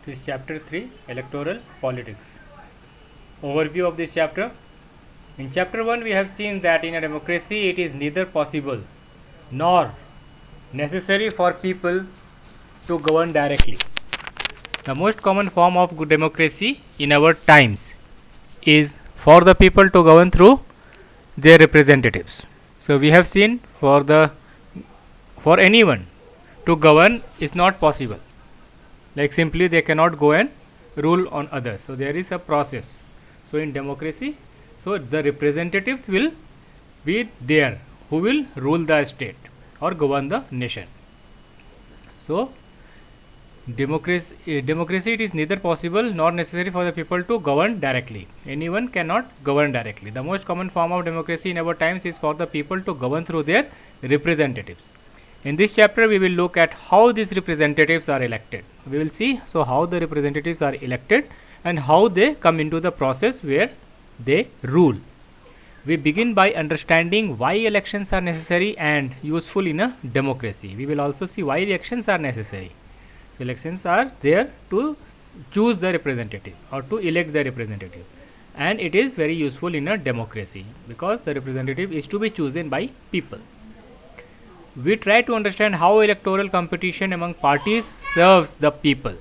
This is chapter 3, Electoral Politics. Overview of this chapter. In chapter 1 we have seen that in a democracy it is neither possible nor necessary for people to govern directly. The most common form of good democracy in our times is for the people to govern through their representatives. So we have seen for anyone to govern is not possible. Like simply they cannot go and rule on others. So there is a process. So in democracy, so the representatives will be there who will rule the state or govern the nation. So democracy it is neither possible nor necessary for the people to govern directly. Anyone cannot govern directly. The most common form of democracy in our times is for the people to govern through their representatives. In this chapter we will look at how these representatives are elected. We will see how the representatives are elected and how they come into the process where they rule. We begin by understanding why elections are necessary and useful in a democracy. We will also see why elections are necessary. So elections are there to choose the representative or to elect the representative, and it is very useful in a democracy because the representative is to be chosen by people. We try to understand how electoral competition among parties serves the people.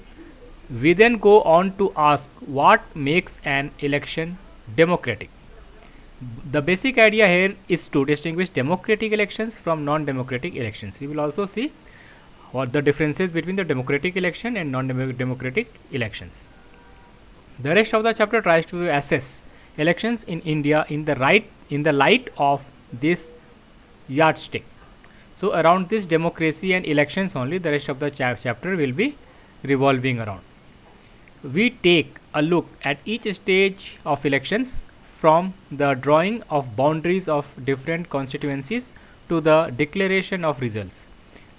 We then go on to ask what makes an election democratic. The basic idea here is to distinguish democratic elections from non-democratic elections. We will also see what the differences between the democratic election and non-democratic elections. The rest of the chapter tries to assess elections in India in the light of this yardstick. So around this democracy and elections only the rest of the chapter will be revolving around. We take a look at each stage of elections from the drawing of boundaries of different constituencies to the declaration of results.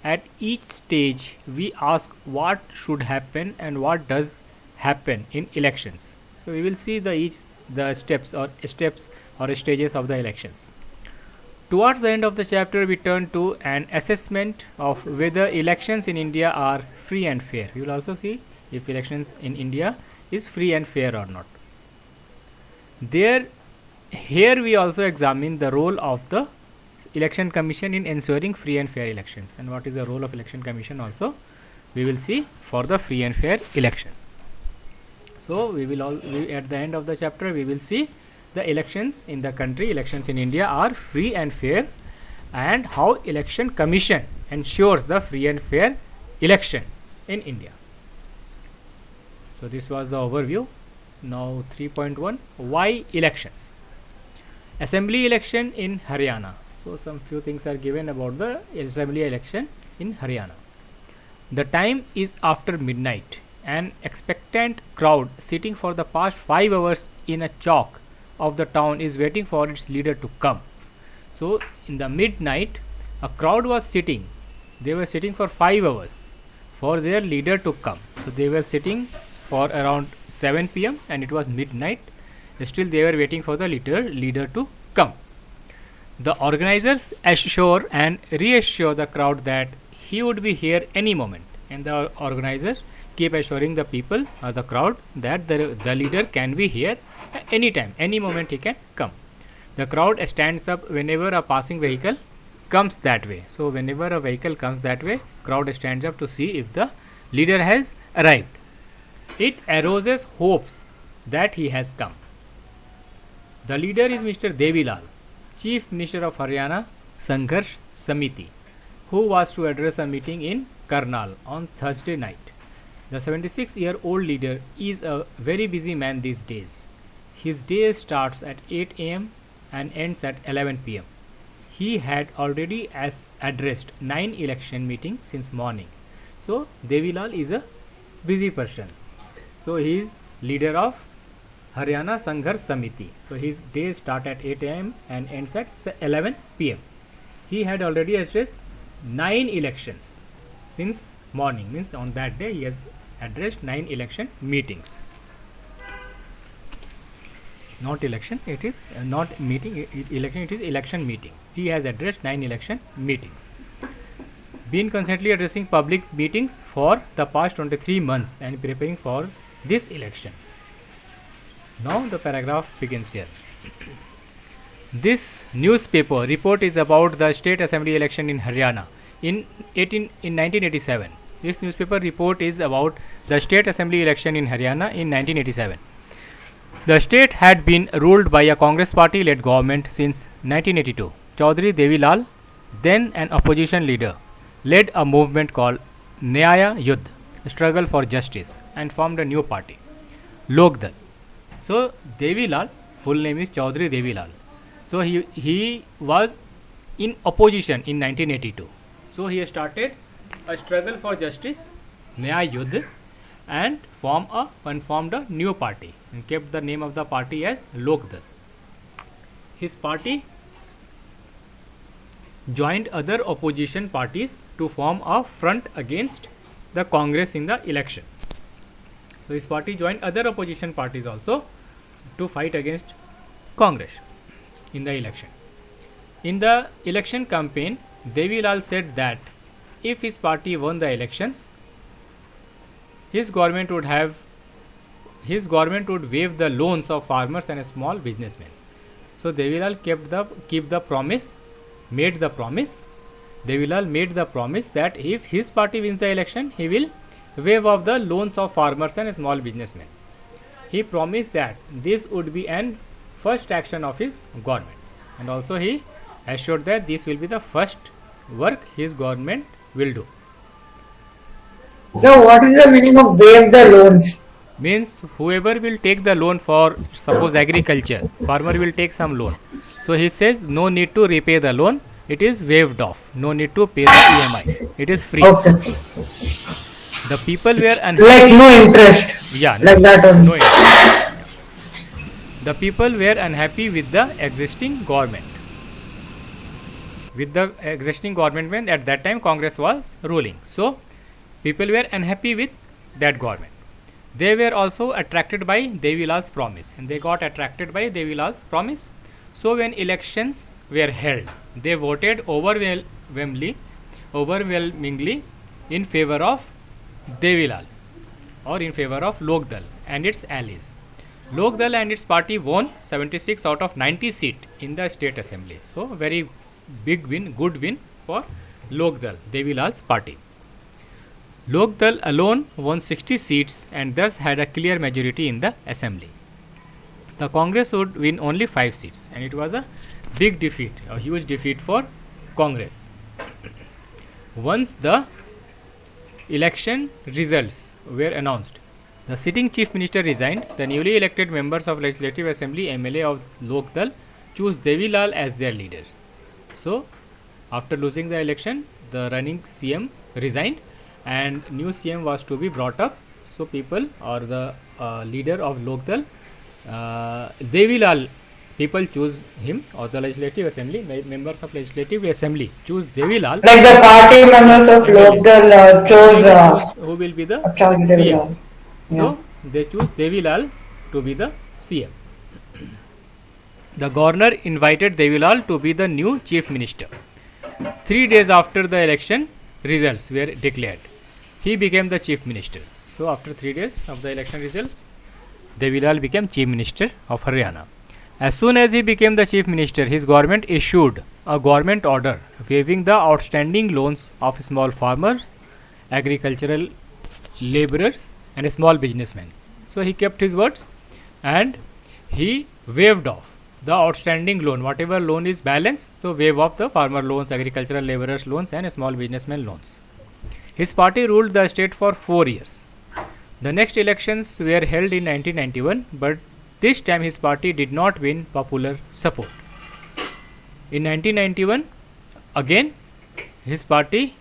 At each stage we ask what should happen and what does happen in elections. So we will see the steps or stages of the elections. Towards the end of the chapter we turn to an assessment of whether elections in India are free and fair. We will also see if elections in India is free and fair or not. Here we also examine the role of the Election Commission in ensuring free and fair elections, and what is the role of Election Commission also we will see for the free and fair election. So at the end of the chapter we will see the elections in the country, elections in India are free and fair, and how Election Commission ensures the free and fair election in India. So this was the overview. Now 3.1, why elections? Assembly election in Haryana. So some few things are given about the assembly election in Haryana. The time is after midnight. An expectant crowd sitting for the past 5 hours in a chowk of the town is waiting for its leader to come. So in the midnight a crowd was sitting. They were sitting for 5 hours for their leader to come. So they were sitting for around 7 p.m. and it was midnight. Still they were waiting for the leader to come. The organizers assure and reassure the crowd that he would be here any moment, and the organizers keep assuring the people or the crowd that the leader can be here any time, any moment he can come. The crowd stands up whenever a passing vehicle comes that way. So whenever a vehicle comes that way, crowd stands up to see if the leader has arrived. It arouses hopes that he has come. The leader is Mr. Devilal, Chief Minister of Haryana Sangharsh Samiti, who was to address a meeting in Karnal on Thursday night. The 76-year-old leader is a very busy man these days. His day starts at 8 am and ends at 11 pm. He had already addressed 9 election meetings since morning. So Devilal is a busy person. So he is leader of Haryana Sangharsh Samiti. So his day start at 8 am and ends at 11 pm. He had already addressed 9 elections since morning. Means on that day he has addressed 9 election meetings. Not election, it is not meeting, election, it is election meeting. He has addressed 9 election meetings. been constantly addressing public meetings for the past 23 months and preparing for this election. Now the paragraph begins here. This newspaper report is about the state assembly election in Haryana in 1987. This newspaper report is about the state assembly election in Haryana in 1987. The state had been ruled by a Congress party led government since 1982. Chaudhry Devilal, then an opposition leader, led a movement called Nyaya Yudh, struggle for justice, and formed a new party, Lokdal. So Devilal, full name is Chaudhry Devilal. So he was in opposition in 1982. So he started a struggle for justice, Nyaya Yudh, and formed a new party and kept the name of the party as Lokdal. His party joined other opposition parties to form a front against the Congress in the election. So his party joined other opposition parties also to fight against Congress in the election. In the election campaign, Devilal said that if his party won the elections, his government would waive the loans of farmers and small businessmen. So Devilal made the promise. Devilal made the promise that if his party wins the election, he will waive off the loans of farmers and small businessmen. He promised that this would be an first action of his government, and also he assured that this will be the first work his government will do. So what is the meaning of waive the loans? Means whoever will take the loan for suppose agriculture, farmer will take some loan. So he says no need to repay the loan, it is waived off. No need to pay the EMI. It is free. Okay. The people were unhappy. Like no interest. Yeah. Like that only. No interest. The people were unhappy with the existing government. With the existing government when at that time Congress was ruling. So people were unhappy with that government. They were also attracted by Devilal's promise, and they got attracted by Devilal's promise. So when elections were held, they voted overwhelmingly in favor of Devilal or in favor of Lokdal and its allies. Lokdal and its party won 76 out of 90 seats in the state assembly. So very big win, good win for Lokdal, Devilal's party. Lokdal alone won 60 seats and thus had a clear majority in the assembly. The Congress would win only 5 seats, and it was a big defeat, a huge defeat for Congress. Once the election results were announced, the sitting chief minister resigned. The newly elected members of Legislative Assembly MLA of Lokdal chose Devilal as their leader. So, after losing the election, the running CM resigned and new CM was to be brought up. So, people or the leader of Lokdal, Devilal, people choose him, or the Legislative Assembly, members of Legislative Assembly choose Devilal. Like the party members of Lokdal chose who will be the CM. So, they choose Devilal to be the CM. The governor invited Devilal to be the new chief minister. 3 days after the election results were declared, he became the chief minister. So, after 3 days of the election results, Devilal became chief minister of Haryana. As soon as he became the chief minister, his government issued a government order waiving the outstanding loans of small farmers, agricultural laborers, and small businessmen. So he kept his words and he waived off the outstanding loan, whatever loan is balance. So waive off the farmer loans, agricultural laborers loans, and small businessmen loans. His party ruled the state for 4 years. The next elections were held in 1991, but this time his party did not win popular support. In 1991, again his party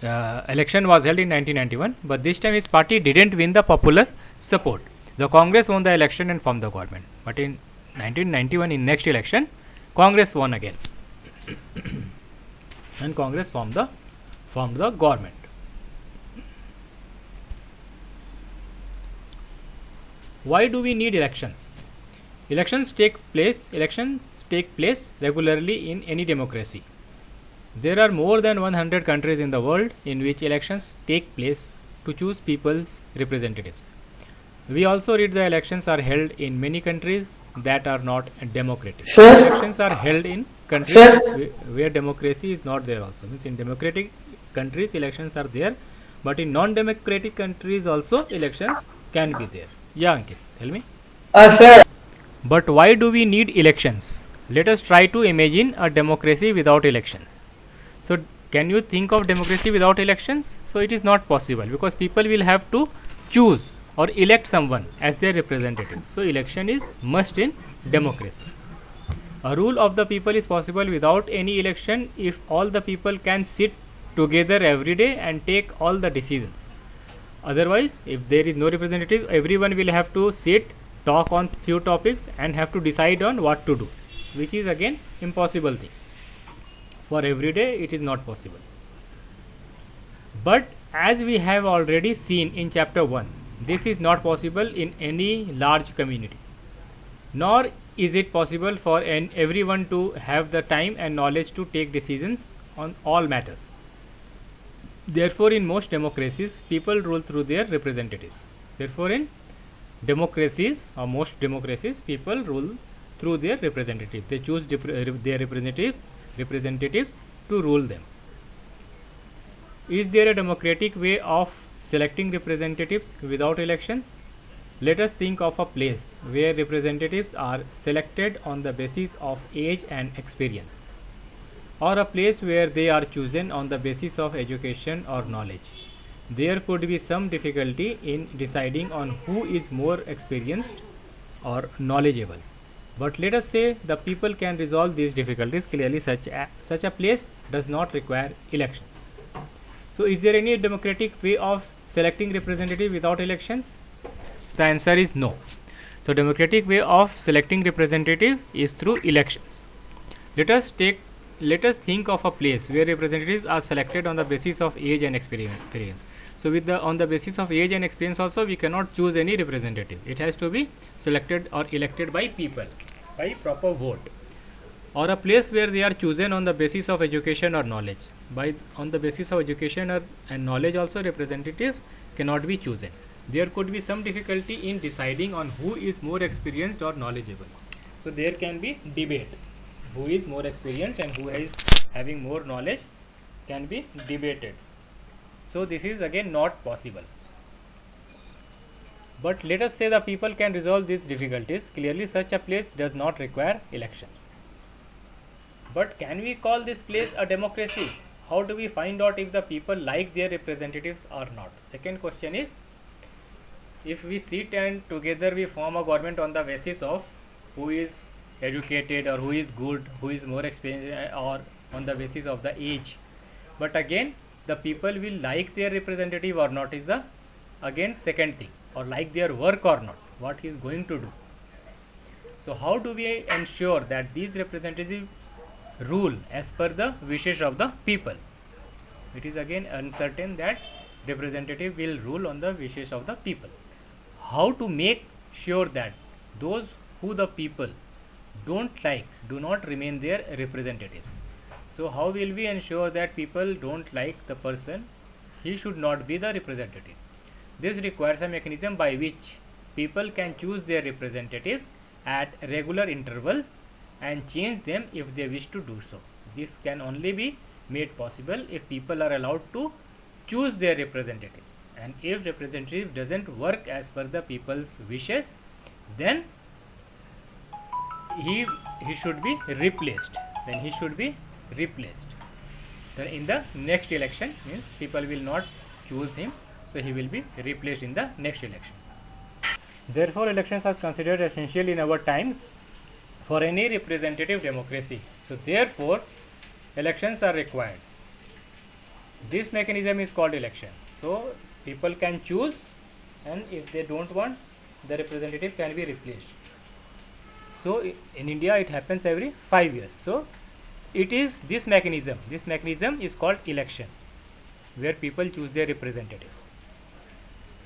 election was held in 1991, but this time his party didn't win the popular support. The Congress won the election and formed the government. But in 1991, in next election, Congress won again, and Congress formed the government. Why do we need elections? Elections take place regularly in any democracy. There are more than 100 countries in the world in which elections take place to choose people's representatives. We also read the elections are held in many countries that are not democratic. Sir, Elections are held in countries sir, where democracy is not there also. Means in democratic countries elections are there, but in non-democratic countries also elections can be there. Yeah, Ankit, tell me. sir, But why do we need elections? Let us try to imagine a democracy without elections. So, can you think of democracy without elections? So, it is not possible because people will have to choose or elect someone as their representative. So, election is must in democracy. A rule of the people is possible without any election if all the people can sit together every day and take all the decisions. Otherwise, if there is no representative, everyone will have to sit, talk on few topics and have to decide on what to do, which is again impossible thing. For every day it is not possible. But as we have already seen in chapter 1, this is not possible in any large community. Nor is it possible for everyone to have the time and knowledge to take decisions on all matters. Therefore, in most democracies, people rule through their representatives. Therefore, in democracies or most democracies, people rule through their representatives. They choose their representatives to rule them. Is there a democratic way of selecting representatives without elections? Let us think of a place where representatives are selected on the basis of age and experience, or a place where they are chosen on the basis of education or knowledge. There could be some difficulty in deciding on who is more experienced or knowledgeable. But let us say the people can resolve these difficulties clearly. Such a place does not require elections. So, is there any democratic way of selecting representative without elections? The answer is no. So, democratic way of selecting representative is through elections. Let us think of a place where representatives are selected on the basis of age and experience. So, on the basis of age and experience also we cannot choose any representative. It has to be selected or elected by people by proper vote. Or a place where they are chosen on the basis of education or knowledge. On the basis of education and knowledge also representatives cannot be chosen. There could be some difficulty in deciding on who is more experienced or knowledgeable. So, there can be debate. Who is more experienced and who is having more knowledge can be debated. So, this is again not possible. But let us say the people can resolve these difficulties. Clearly, such a place does not require election. But can we call this place a democracy? How do we find out if the people like their representatives or not? Second question is, if we sit and together we form a government on the basis of who is educated or who is good, who is more experienced, or on the basis of the age. But again, the people will like their representative or not is the again second thing, or like their work or not, what he is going to do. So, how do we ensure that these representatives rule as per the wishes of the people? It is again uncertain that representative will rule on the wishes of the people. How to make sure that those who the people don't like do not remain their representatives? So, how will we ensure that people don't like the person? He should not be the representative. This requires a mechanism by which people can choose their representatives at regular intervals and change them if they wish to do so. This can only be made possible if people are allowed to choose their representative, and if representative doesn't work as per the people's wishes, then he should be replaced. Then in the next election, means people will not choose him, so he will be replaced in the next election. Therefore, elections are considered essential in our times for any representative democracy. So, therefore, elections are required. This mechanism is called elections. So, people can choose, and if they don't want, the representative can be replaced. So, in India it happens every 5 years. So, it is this mechanism is called election, where people choose their representatives.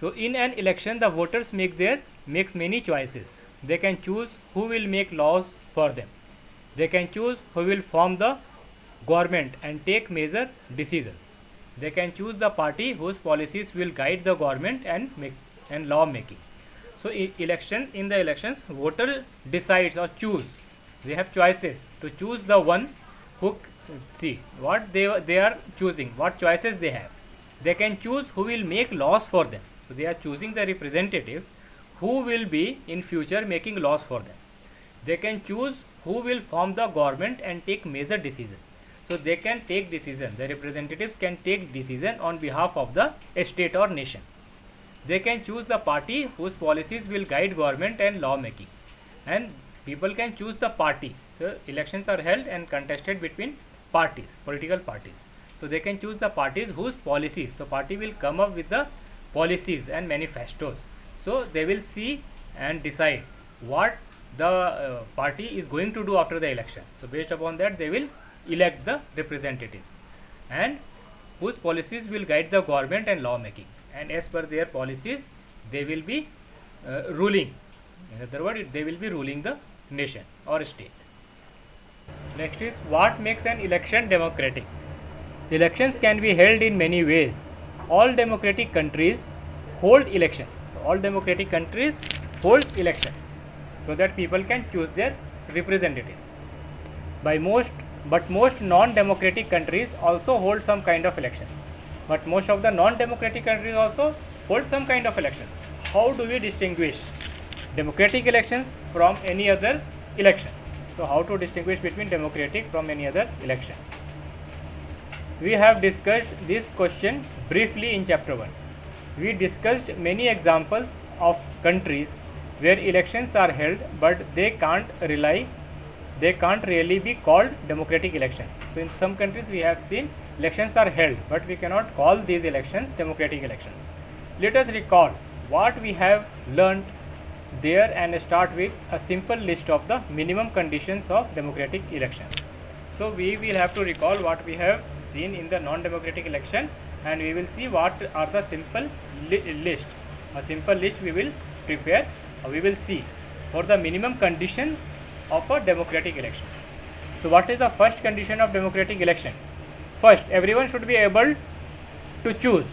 So, in an election the voters makes many choices. They can choose who will make laws for them. They can choose who will form the government and take major decisions. They can choose the party whose policies will guide the government and law making. So in the elections, voter decides or choose. They have choices to choose the one who see what they are choosing, what choices they have. They can choose who will make laws for them. So they are choosing the representatives who will be in future making laws for them. They can choose who will form the government and take major decisions. So they can take decision. The representatives can take decision on behalf of the state or nation. They can choose the party whose policies will guide government and law making. And people can choose the party. So elections are held and contested between parties, political parties. So they can choose the parties whose policies. So party will come up with the policies and manifestos. So they will see and decide what the party is going to do after the election. So based upon that, they will elect the representatives and whose policies will guide the government and law making. And as per their policies, they will be ruling. In other words, they will be ruling the nation or state. Next is what makes an election democratic. Elections can be held in many ways. All democratic countries hold elections. All democratic countries hold elections so that people can choose their representatives. But most non-democratic countries also hold some kind of elections. But most of the non-democratic countries also hold some kind of elections. How do we distinguish democratic elections from any other election? So how to distinguish between democratic from any other election? We have discussed this question briefly in chapter 1. We discussed many examples of countries where elections are held but they can't really be called democratic elections. So in some countries we have seen elections are held but we cannot call these elections democratic elections. Let us recall what we have learned there and start with a simple list of the minimum conditions of democratic elections. So we will have to recall what we have seen in the non-democratic election and we will see what are the simple list. A simple list we will prepare, we will see for the minimum conditions of a democratic election. So what is the first condition of democratic election? First, everyone should be able to choose.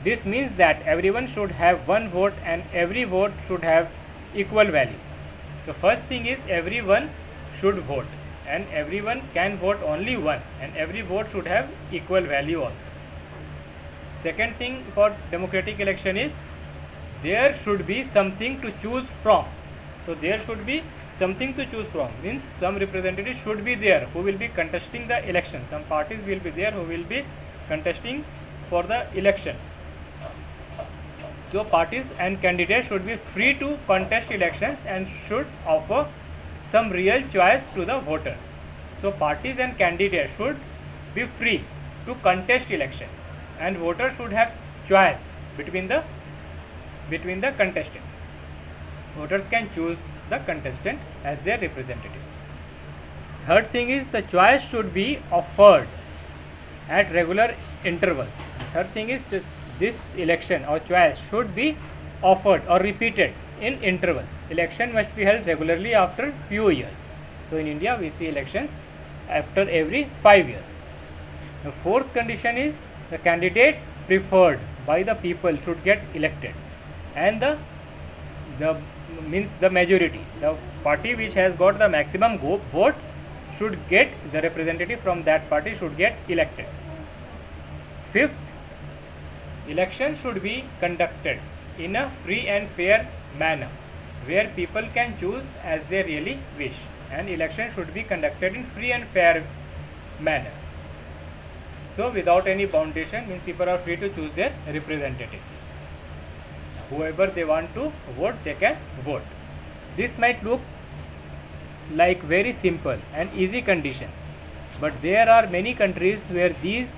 This means that everyone should have one vote and every vote should have equal value. So first thing is everyone should vote and everyone can vote only one and every vote should have equal value also. Second thing for democratic election is there should be something to choose from. So there should be something to choose from means some representatives should be there who will be contesting the election. Some parties will be there who will be contesting for the election. So parties and candidates should be free to contest elections and should offer some real choice to the voter. So parties and candidates should be free to contest election and voters should have choice between the contestant. Voters can choose the contestant as their representative. Third thing is the choice should be offered at regular intervals. Third thing is this election or choice should be offered or repeated in intervals. Election must be held regularly after few years. So in India we see elections after every 5 years. The fourth condition is the candidate preferred by the people should get elected and the majority, the party which has got the maximum vote should get the representative from that party should get elected. Fifth, election should be conducted in a free and fair manner where people can choose as they really wish and election should be conducted in free and fair manner. So without any foundation means people are free to choose their representatives. Whoever they want to vote, they can vote. This might look like very simple and easy conditions, but there are many countries where these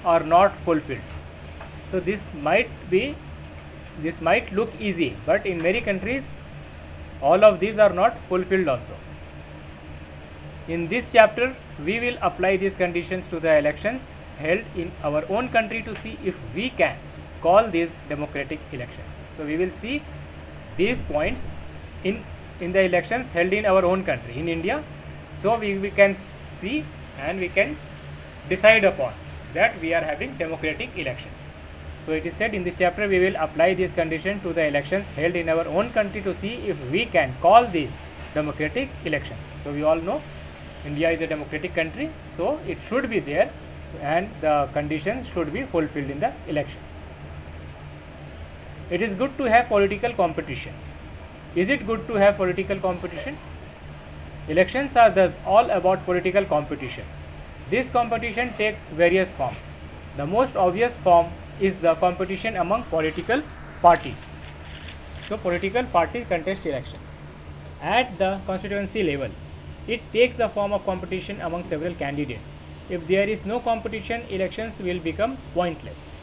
are not fulfilled. So this might look easy, but in many countries all of these are not fulfilled also. In this chapter we will apply these conditions to the elections held in our own country to see if we can call these democratic elections. So we will see these points in the elections held in our own country, in India. So we can see and we can decide upon that we are having democratic elections. So it is said in this chapter we will apply this condition to the elections held in our own country to see if we can call these democratic elections. So we all know India is a democratic country, so it should be there and the conditions should be fulfilled in the election. It is good to have political competition. Is it good to have political competition? Elections are thus all about political competition. This competition takes various forms. The most obvious form is the competition among political parties. So political parties contest elections. At the constituency level, it takes the form of competition among several candidates. If there is no competition, elections will become pointless.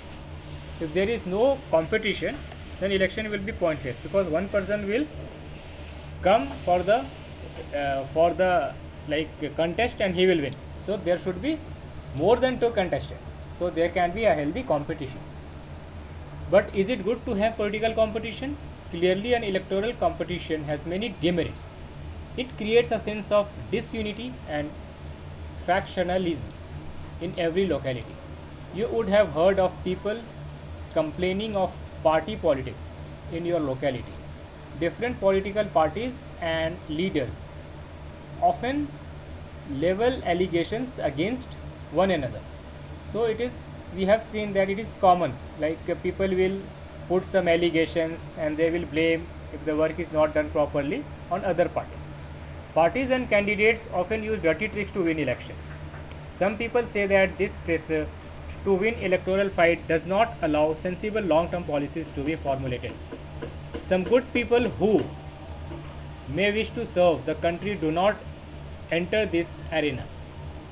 If there is no competition, then election will be pointless, because one person will come for the contest and he will win. So there should be more than two contestants. So there can be a healthy competition. But is it good to have political competition? Clearly, an electoral competition has many demerits. It creates a sense of disunity and factionalism in every locality. You would have heard of people complaining of party politics in your locality. Different political parties and leaders often level allegations against one another. So we have seen that it is common, people will put some allegations and they will blame, if the work is not done properly, on other parties. Parties and candidates often use dirty tricks to win elections. Some people say that this pressure to win electoral fight does not allow sensible long-term policies to be formulated. Some good people who may wish to serve the country do not enter this arena.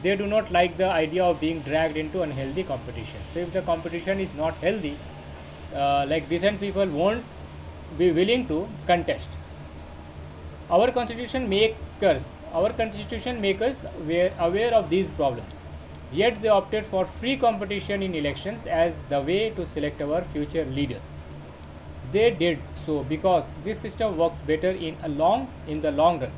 They do not like the idea of being dragged into unhealthy competition. So if the competition is not healthy, decent people won't be willing to contest. Our constitution makers were aware of these problems, yet they opted for free competition in elections as the way to select our future leaders. They did so because this system works better in the long run.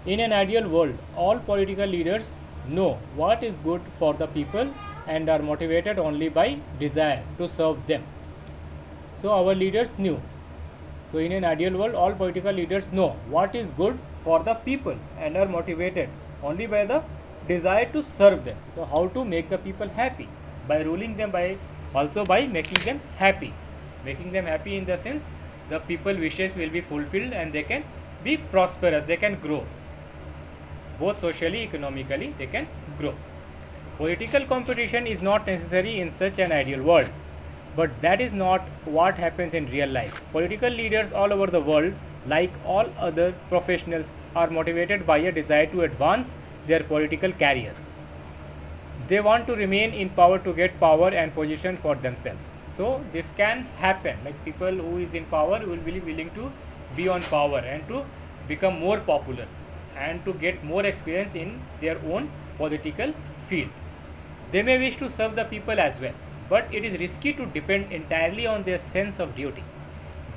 In an ideal world, all political leaders know what is good for the people and are motivated only by desire to serve them. So our leaders knew. So in an ideal world, all political leaders know what is good for the people and are motivated only by the desire to serve them. So how to make the people happy? By ruling them, by making them happy. Making them happy in the sense the people wishes will be fulfilled and they can be prosperous, they can grow. Both socially, economically, they can grow. Political competition is not necessary in such an ideal world. But that is not what happens in real life. Political leaders all over the world, like all other professionals, are motivated by a desire to advance their political careers. They want to remain in power to get power and position for themselves. So this can happen. Like people who is in power will be willing to be on power and to become more popular and to get more experience in their own political field. They may wish to serve the people as well, but it is risky to depend entirely on their sense of duty.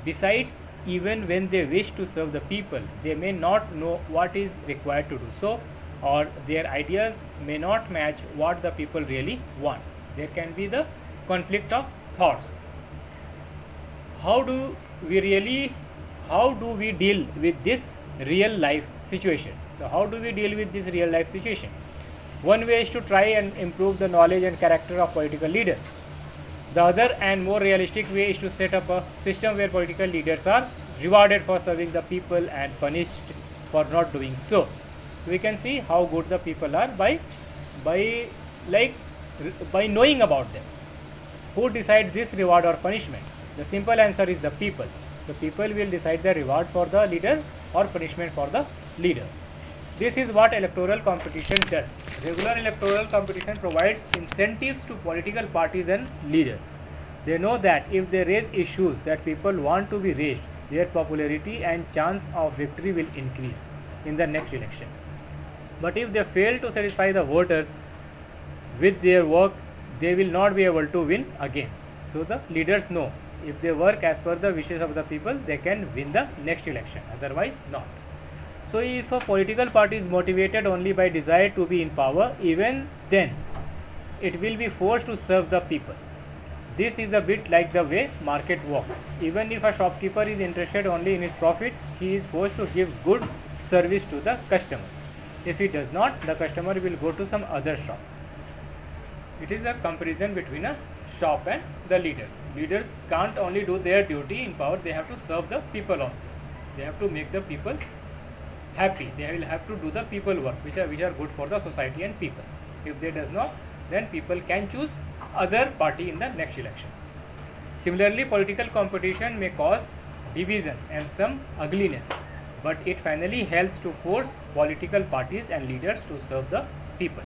Besides, even when they wish to serve the people, they may not know what is required to do so, or their ideas may not match what the people really want. There can be the conflict of thoughts. How do we deal with this real life situation? So how do we deal with this real life situation? One way is to try and improve the knowledge and character of political leaders. The other and more realistic way is to set up a system where political leaders are rewarded for serving the people and punished for not doing so. We can see how good the people are by knowing about them. Who decides this reward or punishment? The simple answer is the people. The people will decide the reward for the leader or punishment for the leader. This is what electoral competition does. Regular electoral competition provides incentives to political parties and leaders. They know that if they raise issues that people want to be raised, their popularity and chance of victory will increase in the next election. But if they fail to satisfy the voters with their work, they will not be able to win again. So the leaders know if they work as per the wishes of the people, they can win the next election, otherwise not. So if a political party is motivated only by desire to be in power, even then it will be forced to serve the people. This is a bit like the way market works. Even if a shopkeeper is interested only in his profit, he is forced to give good service to the customer. If he does not, the customer will go to some other shop. It is a comparison between a shop and the leaders. Leaders can't only do their duty in power, they have to serve the people also. They have to make the people happy. They will have to do the people work which are good for the society and people. If they does not, then people can choose other party in the next election. Similarly, political competition may cause divisions and some ugliness, but it finally helps to force political parties and leaders to serve the people.